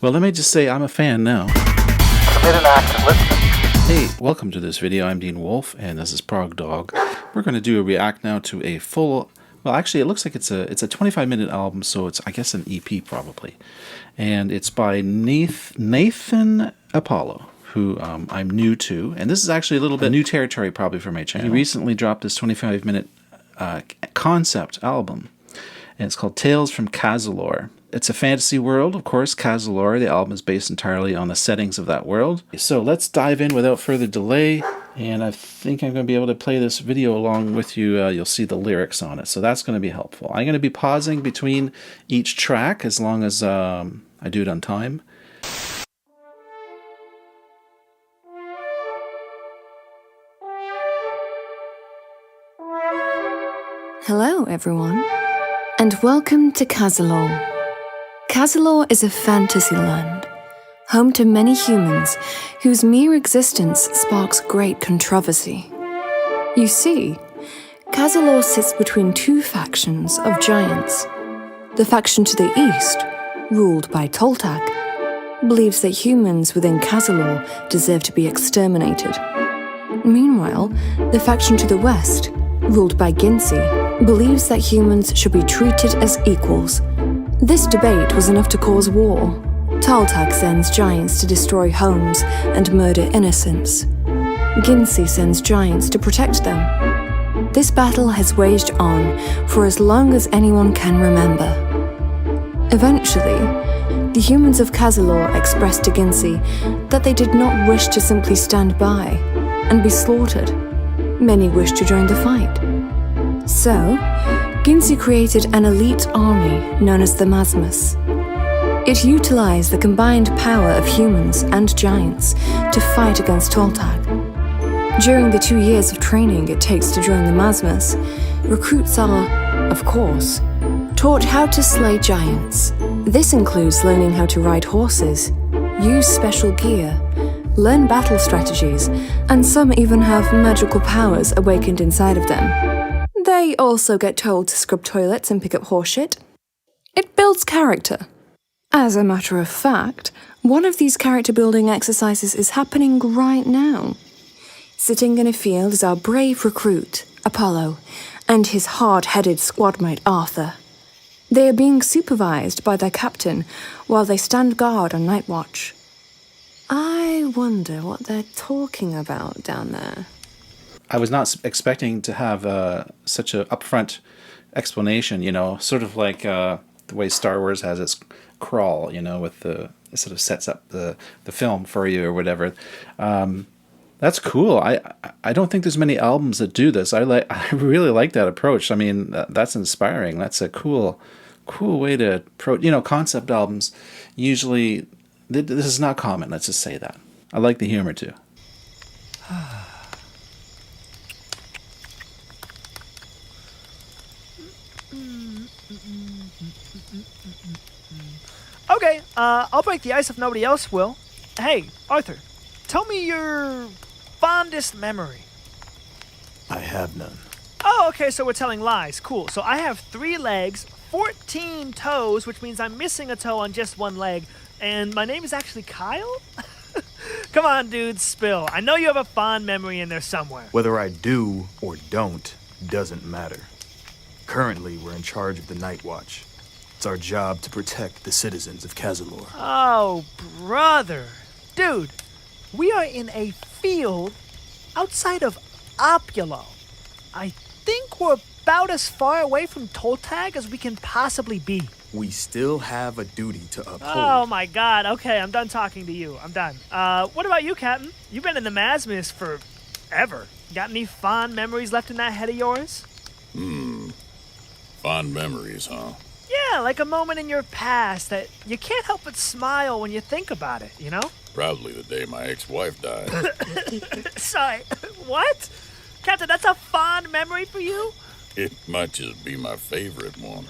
Well, let me just say I'm a fan now. Submit an active listen. Hey, welcome to this video. I'm Dean Wolfe, and this is Prog Dog. We're going to do a react now to a full... Well, actually, it looks like it's a 25-minute album, so it's, I guess, an EP probably. And it's by Naethan Apollo, who I'm new to. And this is actually a little bit new territory probably for my channel. He recently dropped this 25-minute concept album, and it's called Tales from Cazilor. It's a fantasy world, of course, Cazilor. The album is based entirely on the settings of that world. So let's dive in without further delay, and I think I'm going to be able to play this video along with you. You'll see the lyrics on it, so that's going to be helpful. I'm going to be pausing between each track as long as I do it on time. Hello, everyone, and welcome to Cazilor. Cazilor is a fantasy land, home to many humans whose mere existence sparks great controversy. You see, Cazilor sits between two factions of giants. The faction to the east, ruled by Toltag, believes that humans within Cazilor deserve to be exterminated. Meanwhile, the faction to the west, ruled by Ginsi, believes that humans should be treated as equals. This debate was enough to cause war. Toltag sends giants to destroy homes and murder innocents. Ginsi sends giants to protect them. This battle has waged on for as long as anyone can remember. Eventually, the humans of Cazilor expressed to Ginsi that they did not wish to simply stand by and be slaughtered. Many wished to join the fight. So, Ginsi created an elite army known as the Masmas. It utilized the combined power of humans and giants to fight against Toltag. During the 2 years of training it takes to join the Masmas, recruits are, of course, taught how to slay giants. This includes learning how to ride horses, use special gear, learn battle strategies, and some even have magical powers awakened inside of them. They also get told to scrub toilets and pick up horseshit. It builds character. As a matter of fact, one of these character-building exercises is happening right now. Sitting in a field is our brave recruit, Apollo, and his hard-headed squadmate, Arthur. They are being supervised by their captain while they stand guard on night watch. I wonder what they're talking about down there. I was not expecting to have such an upfront explanation, you know, sort of like the way Star Wars has its crawl, you know, with it sort of sets up the film for you or whatever. That's cool. I don't think there's many albums that do this. I really like that approach. I mean, that's inspiring. That's a cool way to approach, you know, concept albums. Usually, this is not common. Let's just say that. I like the humor too. Okay, I'll break the ice if nobody else will. Hey, Arthur, tell me your fondest memory. I have none. Oh, okay, so we're telling lies. Cool. So I have 3 legs, 14 toes, which means I'm missing a toe on just one leg, and my name is actually Kyle? Come on, dude, spill. I know you have a fond memory in there somewhere. Whether I do or don't doesn't matter. Currently, we're in charge of the Night Watch. It's our job to protect the citizens of Cazilor. Oh, brother. Dude, we are in a field outside of Opulo. I think we're about as far away from Toltag as we can possibly be. We still have a duty to uphold. Oh my god, okay, I'm done talking to you. I'm done. What about you, Captain? You've been in the Masmas forever. Got any fond memories left in that head of yours? Fond memories, huh? Yeah, like a moment in your past that you can't help but smile when you think about it, you know? Probably the day my ex-wife died. Sorry, what? Captain, that's a fond memory for you? It might just be my favorite one.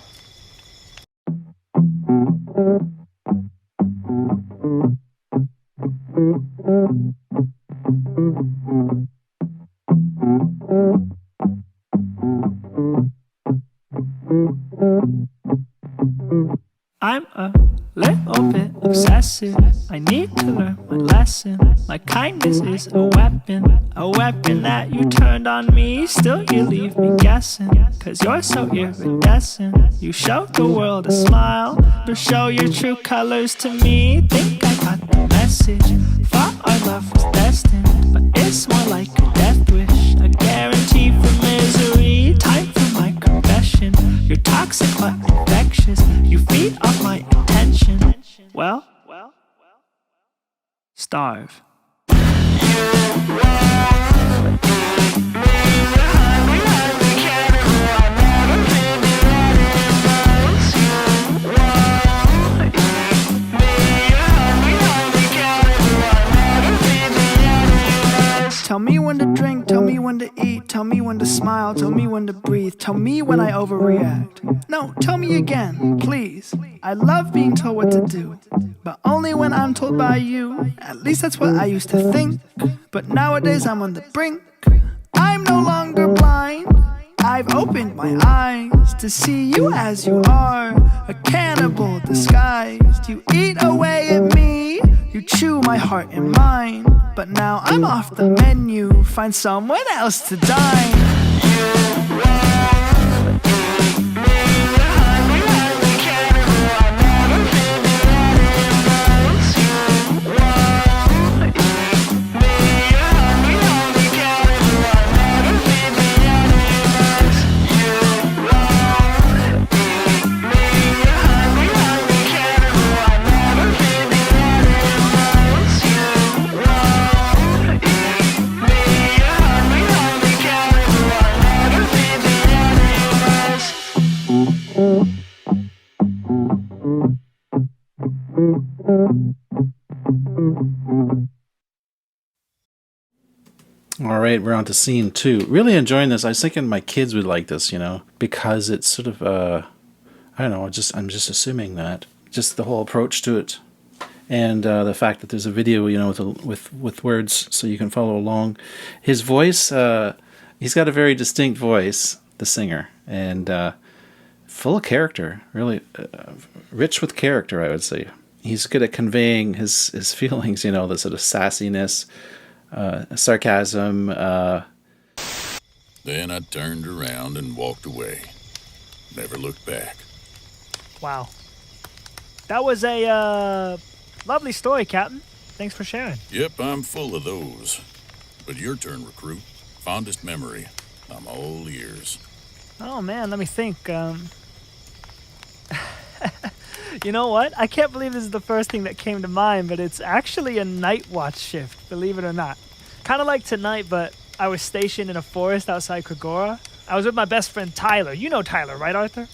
I'm a little bit obsessed possessive. I need to learn my lesson. My kindness is a weapon that you turned on me. Still you leave me guessing, cause you're so iridescent. You show the world a smile, to show your true colors to me. Think I got the message, thought our love was destined, but it's more like a death wish, a guarantee for misery. Time for my confession, you're toxic but infectious. You feed off my attention. Well, starve. Tell me when to drink, tell me when to eat, tell me when to smile, tell me when to breathe, tell me when I overreact. No, tell me again, please. I love being told what to do, but only when I'm told by you. At least that's what I used to think, but nowadays I'm on the brink. I'm no longer blind, I've opened my eyes to see you as you are, a cannibal disguised. You eat away at me, you chew my heart and mind, but now I'm off the menu, find someone else to dine. All right, we're on to scene 2. Really enjoying this. I was thinking my kids would like this, because it's sort of, I don't know, I'm just assuming that. Just the whole approach to it. And the fact that there's a video, with words so you can follow along. His voice, he's got a very distinct voice, the singer, and full of character, really rich with character, I would say. He's good at conveying his feelings, the sort of sassiness, sarcasm. Then I turned around and walked away. Never looked back. Wow. That was a lovely story, Captain. Thanks for sharing. Yep, I'm full of those. But your turn, recruit. Fondest memory. I'm all ears. Oh, man, let me think. You know what? I can't believe this is the first thing that came to mind, but it's actually a night watch shift, believe it or not. Kind of like tonight, but I was stationed in a forest outside Kragora. I was with my best friend Tyler. You know Tyler, right, Arthur?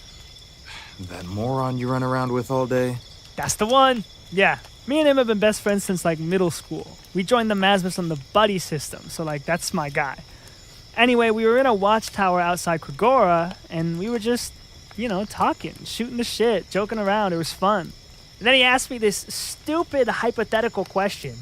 That moron you run around with all day? That's the one. Yeah. Me and him have been best friends since, middle school. We joined the Masmus on the buddy system, so, that's my guy. Anyway, we were in a watchtower outside Kragora, and we were just, talking, shooting the shit, joking around. It was fun. And then he asked me this stupid hypothetical question.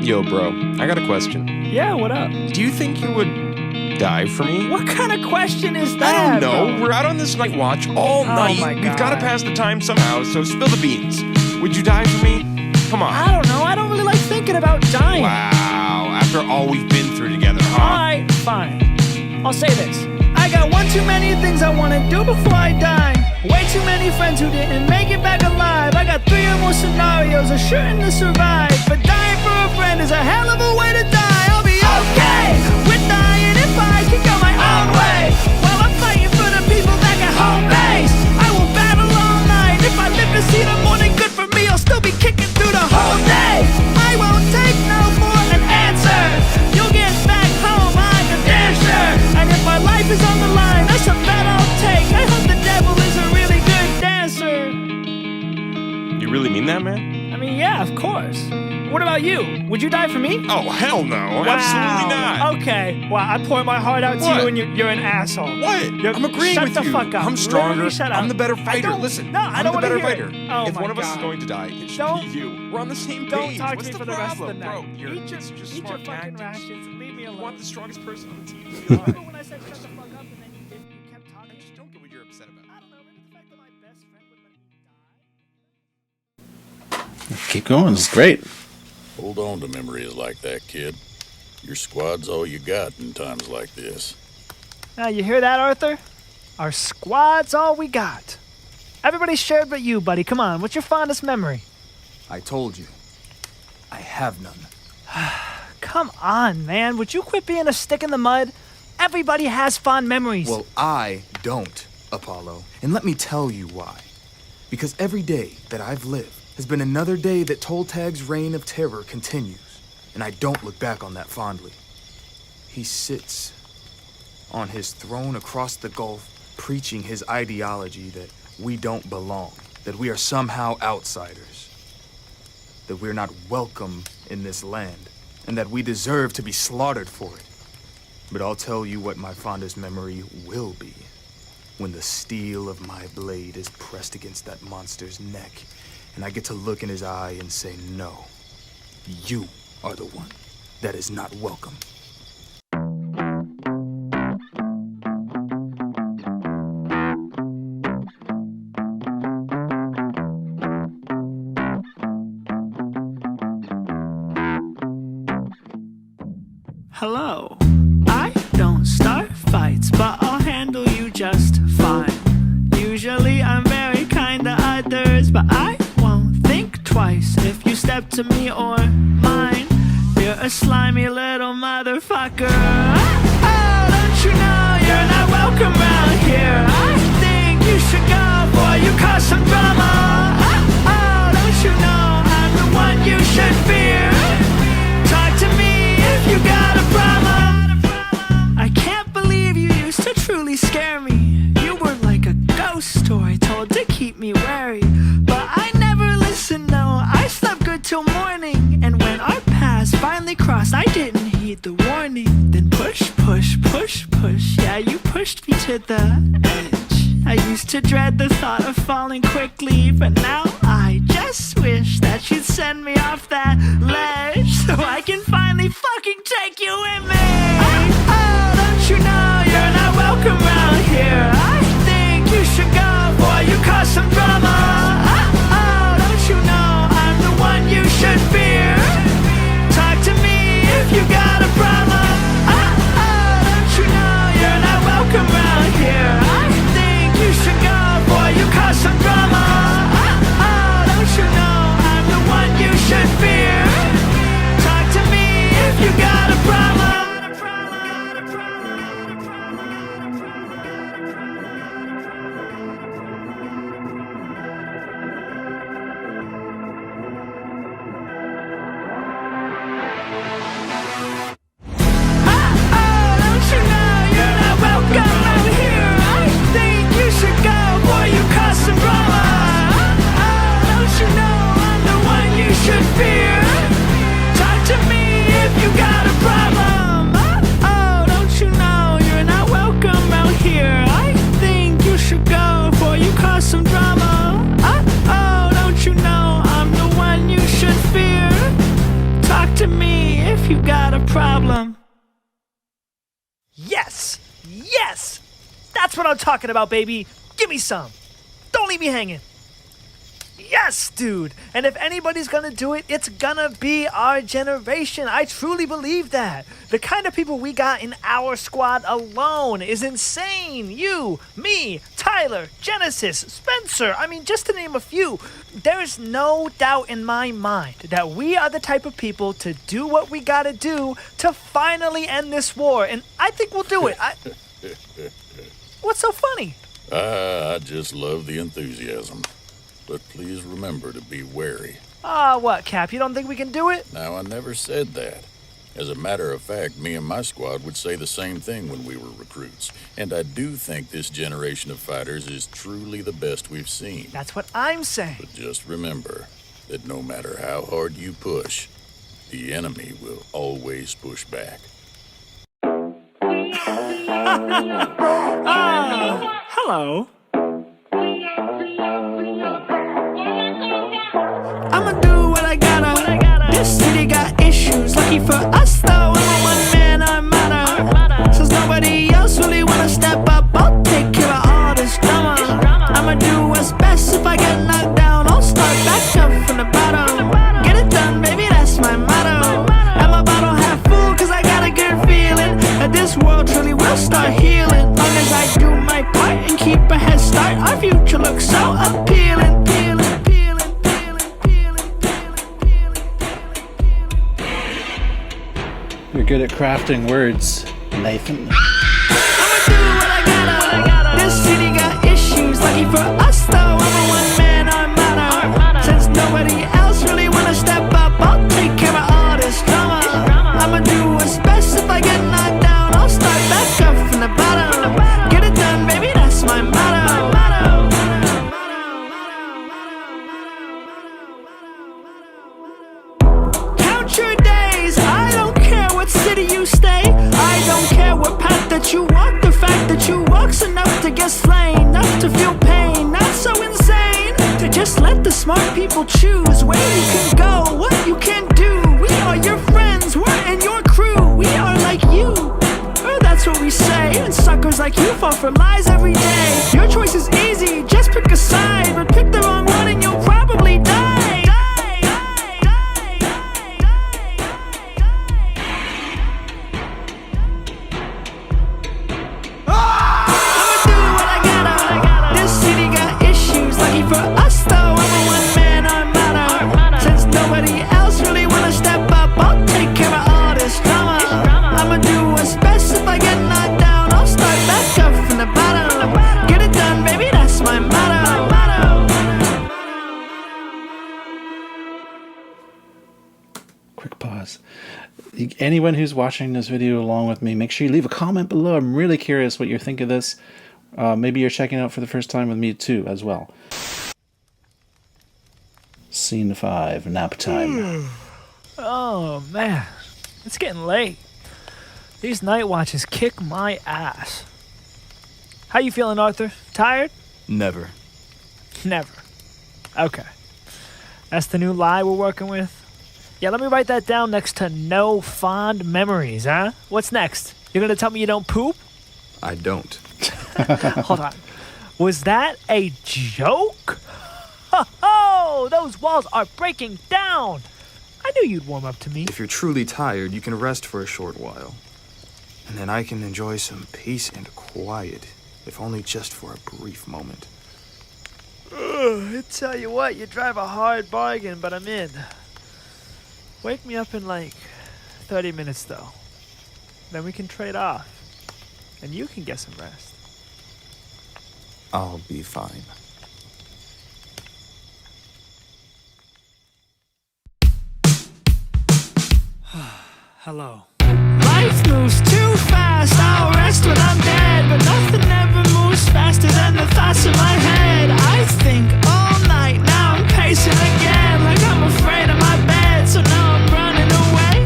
Yo, bro, I got a question. Yeah, what up? Do you think you would die for me? What kind of question is that? I don't know. Bro? We're out on this night watch all night. My God. We've got to pass the time somehow, so spill the beans. Would you die for me? Come on. I don't know. I don't really like thinking about dying. Wow. After all we've been through together, huh? Alright, fine. I'll say this. I got one too many things I want to do before I die. Way too many friends who didn't make it back alive. I got 3 or more scenarios assuring to survive. But dying for a friend is a hell of a way to die. I'll be okay with dying if I can go my own way. While I'm fighting for the people back at home base. I will battle all night. If I live to see the morning, good for me. I'll still be kicking through the whole day. I won't take no more an answer. You'll get back home, I'm a damn sure. And if my life is on the line, that's a bet I'll take. I hope the devil is a really good dancer. You really mean that, man? I mean, yeah, of course. What about you? Would you die for me? Oh, hell no. Absolutely not. Okay. Well, I pour my heart out to you and you're an asshole. What? I'm agreeing shut with the you. fuck up. I'm stronger. Literally shut up. I'm the better fighter. Listen, No, I don't I'm the want to better hear fighter. it. Oh if my one of us God. is going to die, it should Don't- be you. We're on the same page. Don't talk What's to me the for the rest of problem, the bro? night. You're Eat just your smart fucking tactics. rations and leave me alone. You want the strongest person on the team. Remember when I said shut the fuck up and then you didn't? You kept talking? I just don't get what you're upset about. I don't know. Maybe the fact that my best friend would let me die. Keep going. It's great. Hold on to memories like that, kid. Your squad's all you got in times like this. Now, you hear that, Arthur? Our squad's all we got. Everybody's shared but you, buddy. Come on, what's your fondest memory? I told you. I have none. Come on, man. Would you quit being a stick in the mud? Everybody has fond memories. Well, I don't, Apollo. And let me tell you why. Because every day that I've lived has been another day that Toltag's reign of terror continues. And I don't look back on that fondly. He sits on his throne across the gulf, preaching his ideology that we don't belong, that we are somehow outsiders, that we're not welcome in this land, and that we deserve to be slaughtered for it. But I'll tell you what my fondest memory will be, when the steel of my blade is pressed against that monster's neck, and I get to look in his eye and say, no, you are the one that is not welcome. Hello. I don't start fights, but I'll handle you just fine. Usually I'm very kind to others, but I won't think twice if you step to me or mine. You're a slimy little motherfucker. Oh, don't you know you're not welcome around here? I think you should go before you cause some drama. Oh, don't you know I'm the one you should fear? Talk to me if you got a problem. I can't believe you used to truly scare me. You were like a ghost story told to keep me wary. But I never listened, no, I slept good till morning. And when our paths finally crossed, I didn't heed the warning. Then push, push, push, push, yeah, you pushed me to the edge. I used to dread the thought of falling quickly, but now I just wish that you'd send me off that ledge so I can finally fucking take you with me. Oh, don't you know you're not welcome around here? I think you should go before you cause some drama. Oh, don't you know I'm the one you should fear? Talk to me if you got a problem. Oh, don't you know you're not welcome around here? I think you should go before you cause some drama. Oh, don't you know I'm the one you should fear? Talk to me if you got a problem. You got a problem. Yes! Yes! That's what I'm talking about, baby. Give me some. Don't leave me hanging. Yes, dude. And if anybody's gonna do it, it's gonna be our generation. I truly believe that. The kind of people we got in our squad alone is insane. You, me, Tyler, Genesis, Spencer. I mean, just to name a few. There's no doubt in my mind that we are the type of people to do what we gotta do to finally end this war. And I think we'll do it. What's so funny? I just love the enthusiasm. But please remember to be wary. What, Cap? You don't think we can do it? Now, I never said that. As a matter of fact, me and my squad would say the same thing when we were recruits. And I do think this generation of fighters is truly the best we've seen. That's what I'm saying. But just remember that no matter how hard you push, the enemy will always push back. Hello. I'ma do what I gotta. This city got issues. Lucky for us though, I'm a one-man armada. Since nobody else really wanna step up, I'll take care of all this drama. I'ma do what's best. If I get knocked down, I'll start back up from the bottom. look so appealing. You're good at crafting words, Naethan. I'ma do what I gotta. This city got issues. Lucky for us though, I'm a one-man armada. Since nobody else really wanna step up, I'll take care of all this drama. I'ma do what's best. If I get knocked down, I'll start back up from the bottom. Get it done, baby, that's my motto. Count your days, I don't care what city you stay. I don't care what path that you walk. The fact that you walk's enough to get slain, enough to feel pain. Not so insane to just let the smart people choose where you can go, what you can do. We are your friends, we're in your crew. We are like you, or that's what we say. And suckers like you fall for lies every day. Your choice is easy, just pick a side. But pick the wrong one and you'll probably die. For us though, I'm a one-man armada. Since nobody else really wanna step up, I'll take care of all this drama. I'ma do what's best. If I get knocked down, I'll start back up from the bottom. Get it done, baby, that's my motto. Quick pause. Anyone who's watching this video along with me, make sure you leave a comment below. I'm really curious what you think of this. Maybe you're checking out for the first time with me too, as well. Scene 5, nap time. Oh man, it's getting late. These night watches kick my ass. How you feeling, Arthur? Tired? Never. Never. Okay. That's the new lie we're working with? Yeah, let me write that down next to no fond memories, huh? What's next? You're gonna tell me you don't poop? I don't. Hold on. Was that a joke? Ho! Those walls are breaking down. I knew you'd warm up to me. If you're truly tired, you can rest for a short while. And then I can enjoy some peace and quiet, if only just for a brief moment. I tell you what, you drive a hard bargain, but I'm in. Wake me up in like 30 minutes though. Then we can trade off. And you can get some rest. I'll be fine. Hello. Life moves too fast. I'll rest when I'm dead, but nothing ever moves faster than the thoughts in my head. I think all night. Now I'm pacing again, like I'm afraid of my bed. So now I'm running away,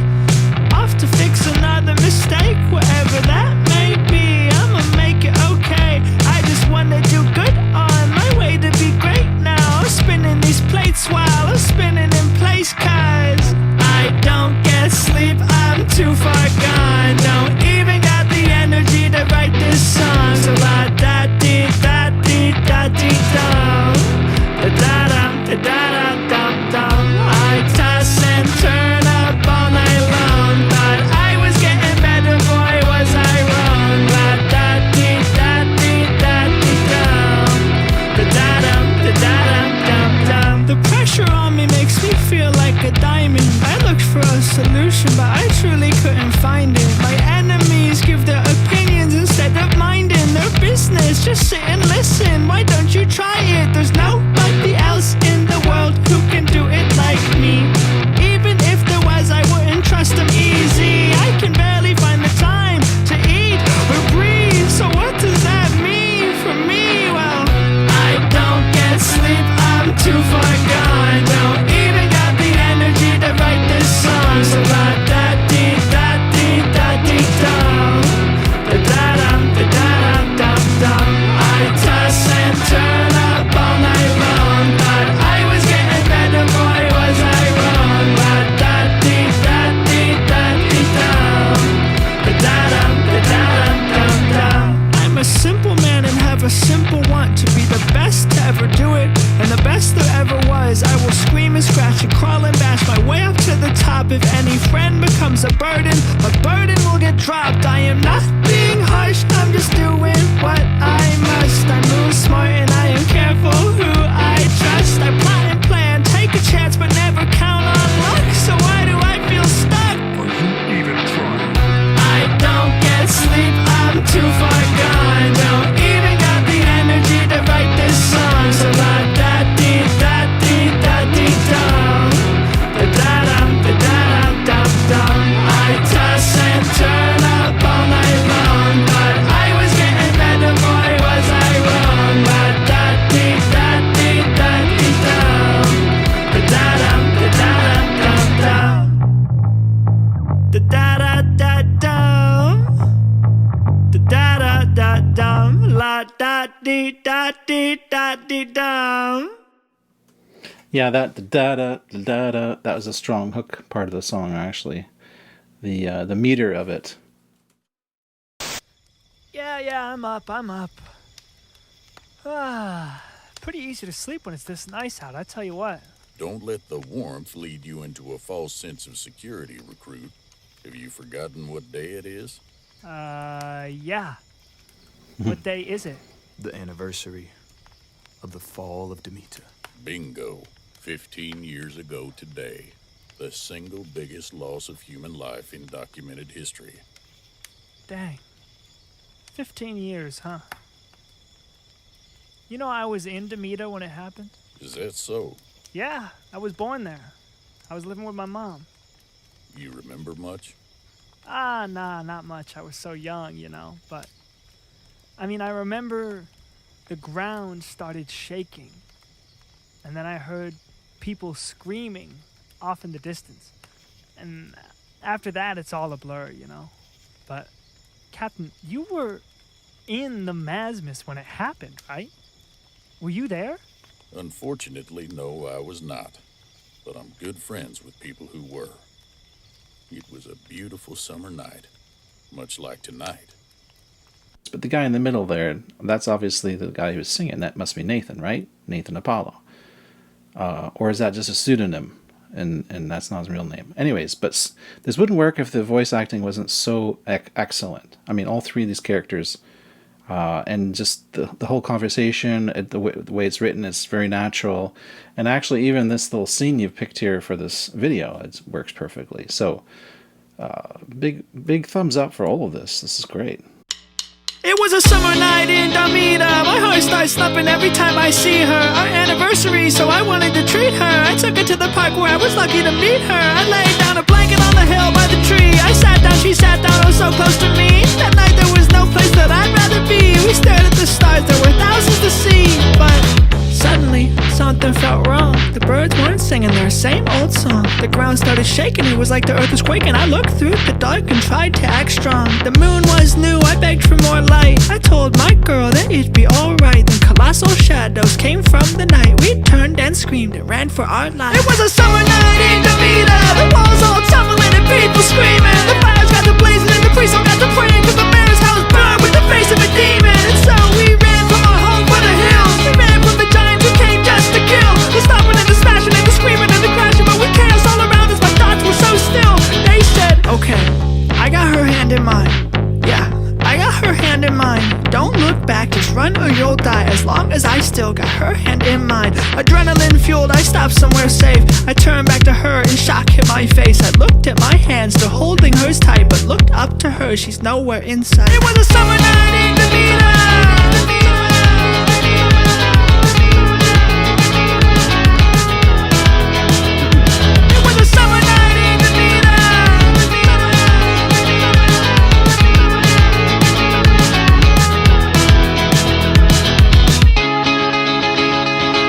off to fix another mistake, whatever that may be. I'ma make it okay. I just wanna do good on my way to be great now. I'm spinning these plates while I'm spinning in place, 'cause I don't get sleep. I'm too far gone. Don't even got the energy to write this song. So la da dee da dee da dee dum, da da dum da da da dum dum. I toss and turn up all night long. Thought I was getting better, boy, was I wrong. La da dee da dee da dee dum, da da dum da da dum dum dum. The pressure on me makes me feel like a diamond. I looked for a solution, but I truly couldn't find it. My enemies give their opinions instead of minding their business. Just sit and listen, why don't you try it? There's nobody else in the world who can do it like me. Even if there was, I wouldn't trust them easy. I can barely find the time to eat or breathe. So what does that mean for me? Well, I don't get sleep, I'm too far gone. Don't even got the energy to write this song. So la da dee da dee da dee dum, da da dum da da dum dum dum. I toss and turn up all night long. Thought I was getting better, boy, was I wrong. La da dee da dee da dee dum, da da dum da da dum dum dum. I'm a simple man and have a simple want to be the best to ever do it, and the best there ever was. I will scream and scratch and crawl and bash my way up to the top. If any friend becomes a burden will get dropped. I am not being harsh, I'm just doing what I must. I move smart and I am careful. Da-dee-da-dee-da-dee-dum. Yeah, that da-da, that was a strong hook part of the song, actually. The meter of it. Yeah, I'm up. Pretty easy to sleep when it's this nice out, I tell you what. Don't let the warmth lead you into a false sense of security, recruit. Have you forgotten what day it is? Yeah. What day is it? The anniversary of the fall of Domita. Bingo. 15 years ago today. The single biggest loss of human life in documented history. Dang. 15 years, huh? You know I was in Domita when it happened? Is that so? Yeah, I was born there. I was living with my mom. You remember much? Nah, not much. I was so young, you know, but... I mean, I remember the ground started shaking. And then I heard people screaming off in the distance. And after that, it's all a blur, you know. But, Captain, you were in the Masmus when it happened, right? Were you there? Unfortunately, no, I was not. But I'm good friends with people who were. It was a beautiful summer night, much like tonight. But the guy in the middle there, that's obviously the guy who was singing. That must be Naethan, right? Naethan Apollo. Or is that just a pseudonym, and that's not his real name? Anyways, but this wouldn't work if the voice acting wasn't so excellent. I mean, all three of these characters, and just the whole conversation, the way it's written, is very natural. And actually, even this little scene you've picked here for this video, it works perfectly. So, big thumbs up for all of this. This is great. It was a summer night in Domita. My heart starts thumping every time I see her. Our anniversary, so I wanted to treat her. I took her to the park where I was lucky to meet her. I laid down a blanket on the hill by the tree. I sat down, she sat down, oh so close to me. That night there was no place that I'd rather be. We stared at the stars, there were thousands to see. But suddenly, something felt wrong. The birds weren't singing their same old song. The ground started shaking, it was like the earth was quaking. I looked through the dark and tried to act strong. The moon was new, I begged for more light. I told my girl that it'd be alright. Then colossal shadows came from the night. We turned and screamed and ran for our lives. It was a summer night in Domita. The walls all tumbling and people screaming. The fires got to blazing and the priests all got to praying. Cause the mayor's house burned with the face of a demon. And so we ran from our home for the hills. We ran from the giants who came just to kill. The stomping and the smashing and the screaming and the crashing. But with chaos all around us, my thoughts were so still. They said, okay, I got her hand in mine. Yeah, I got her hand in mine. Don't look back, just run or you'll die. As long as I still got her hand in mine. Adrenaline fueled, I stopped somewhere safe. I turned back to her and shock hit my face. I looked at my hands, still holding hers tight. But looked up to her, she's nowhere in sight. It was a summer night in Domita.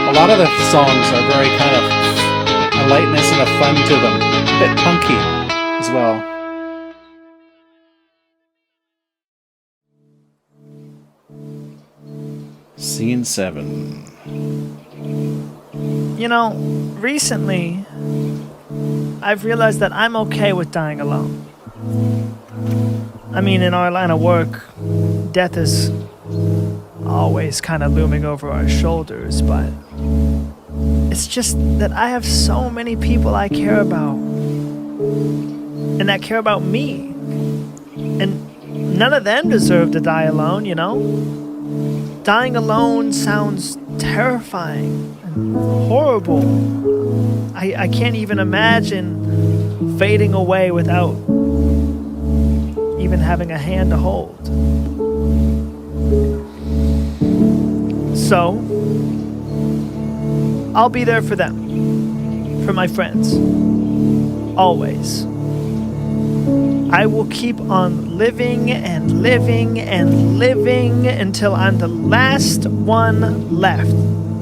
A lot of the songs are very kind of a lightness and a fun to them. A bit punky as well. Scene 7. You know, recently, I've realized that I'm okay with dying alone. I mean, in our line of work, death is always kind of looming over our shoulders, but it's just that I have so many people I care about, and that care about me, and none of them deserve to die alone, you know? Dying alone sounds terrifying and horrible. I can't even imagine fading away without even having a hand to hold. So, I'll be there for them, for my friends, always. I will keep on living and living and living until I'm the last one left.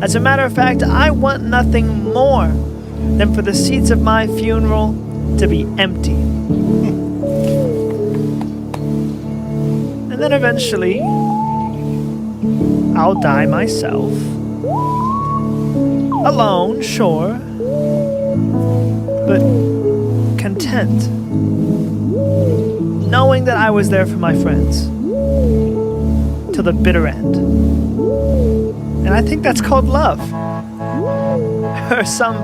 As a matter of fact, I want nothing more than for the seats of my funeral to be empty. And then eventually, I'll die myself. Alone, sure. But content. Knowing that I was there for my friends. Till the bitter end. And I think that's called love. Or some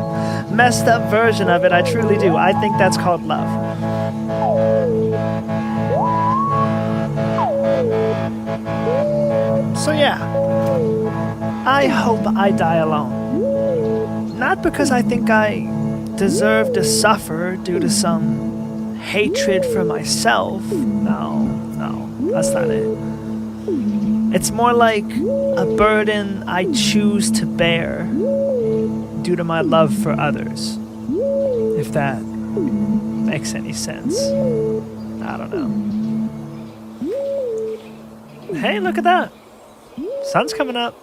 messed up version of it, I truly do. I think that's called love. So yeah, I hope I die alone. Not because I think I deserve to suffer due to some hatred for myself. No, that's not it. It's more like a burden I choose to bear due to my love for others. If that makes any sense. I don't know. Hey, look at that. Sun's coming up.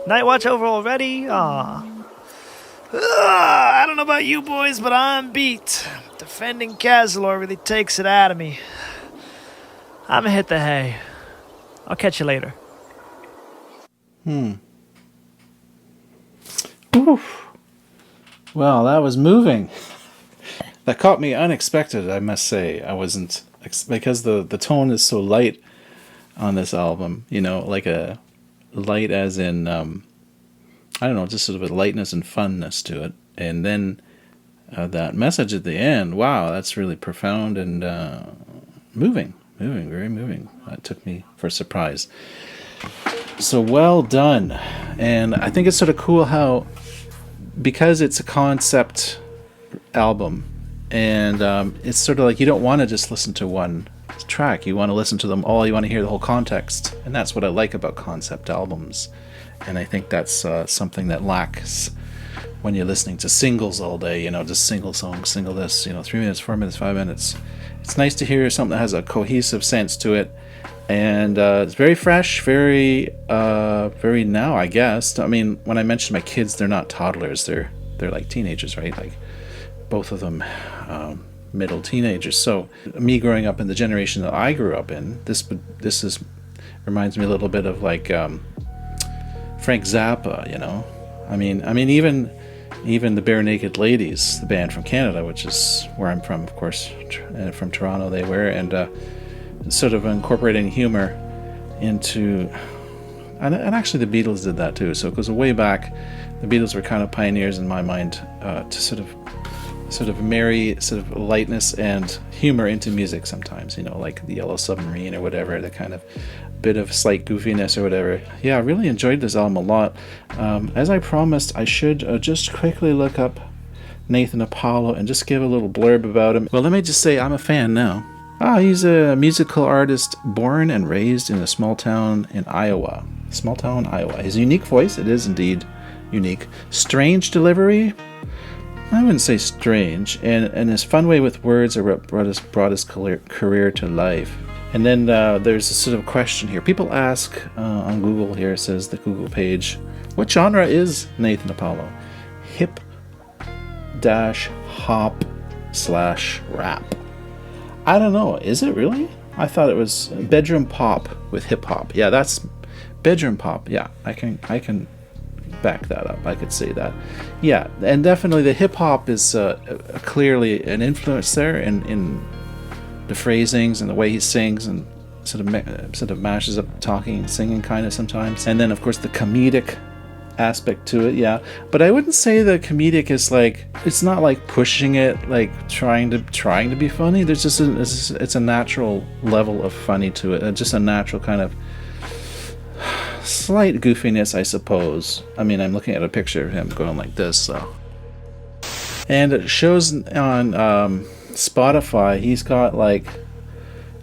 Night watch over already? Aw. I don't know about you boys, but I'm beat. Defending Cazilor really takes it out of me. I'ma hit the hay. I'll catch you later. Oof. Well, that was moving. That caught me unexpected, I must say. I wasn't... because the tone is so light on this album. You know, like a... light as in... I don't know, just sort of a lightness and funness to it. And then that message at the end, wow, that's really profound and moving. Moving, very moving. That took me for a surprise. So well done. And I think it's sort of cool how... because it's a concept album, and it's sort of like you don't want to just listen to one track. You want to listen to them all. You want to hear the whole context, and that's what I like about concept albums. And I think that's something that lacks when you're listening to singles all day. You know, just single song, single this. You know, 3 minutes, 4 minutes, 5 minutes. It's nice to hear something that has a cohesive sense to it, and it's very fresh, very now, I guess. I mean, when I mentioned my kids, they're not toddlers. They're like teenagers, right? Like both of them, middle teenagers. So me growing up in the generation that I grew up in, this reminds me a little bit of like Frank Zappa. You know, I mean even the Bare Naked Ladies, the band from Canada, which is where I'm from, of course, from Toronto they were, and sort of incorporating humor into, and actually the Beatles did that too, so it goes way back. The Beatles were kind of pioneers in my mind to sort of marry sort of lightness and humor into music sometimes, you know, like the Yellow Submarine or whatever, the kind of bit of slight goofiness or whatever. Yeah, I really enjoyed this album a lot. As I promised, I should just quickly look up Naethan Apollo and just give a little blurb about him. Well, let me just say I'm a fan now. He's a musical artist born and raised in a small town in Iowa. His unique voice, it is indeed unique. Strange delivery? I wouldn't say strange. And his fun way with words are what brought his career to life. And then there's a sort of question here. People ask on Google here, it says the Google page, what genre is Naethan Apollo? Hip-hop/rap. I don't know. Is it really? I thought it was bedroom pop with hip hop. Yeah, that's bedroom pop. Yeah, I can back that up. I could say that. Yeah, and definitely the hip hop is clearly an influence there in the phrasings and the way he sings, and sort of mashes up talking and singing kind of sometimes. And then of course the comedic aspect to it, yeah. But I wouldn't say the comedic is like, it's not like pushing it, like trying to be funny. There's just it's a natural level of funny to it, and just a natural kind of slight goofiness, I suppose. I mean, I'm looking at a picture of him going like this, so. And it shows on Spotify, he's got like,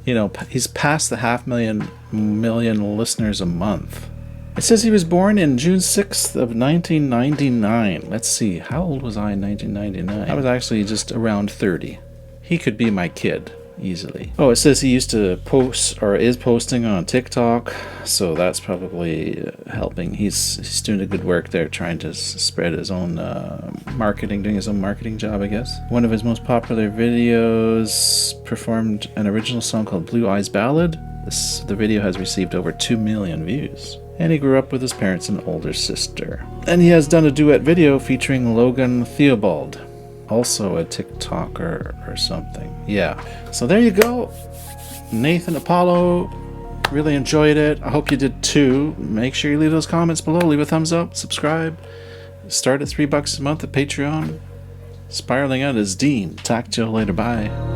you know, he's past the 500,000 listeners a month. It says he was born in June 6th of 1999. Let's see, how old was I in 1999? I was actually just around 30. He could be my kid, easily. Oh, it says he used to post, or is posting on TikTok, so that's probably helping. He's doing a good work there, trying to spread his own marketing, doing his own marketing job, I guess. One of his most popular videos performed an original song called Blue Eyes Ballad. The video has received over 2 million views. And he grew up with his parents and older sister. And he has done a duet video featuring Logan Theobald, also a TikToker or something. Yeah. So there you go. Naethan Apollo. Really enjoyed it. I hope you did too. Make sure you leave those comments below. Leave a thumbs up. Subscribe. Start at $3 a month at Patreon. Spiraling out is Dean. Talk to you later. Bye.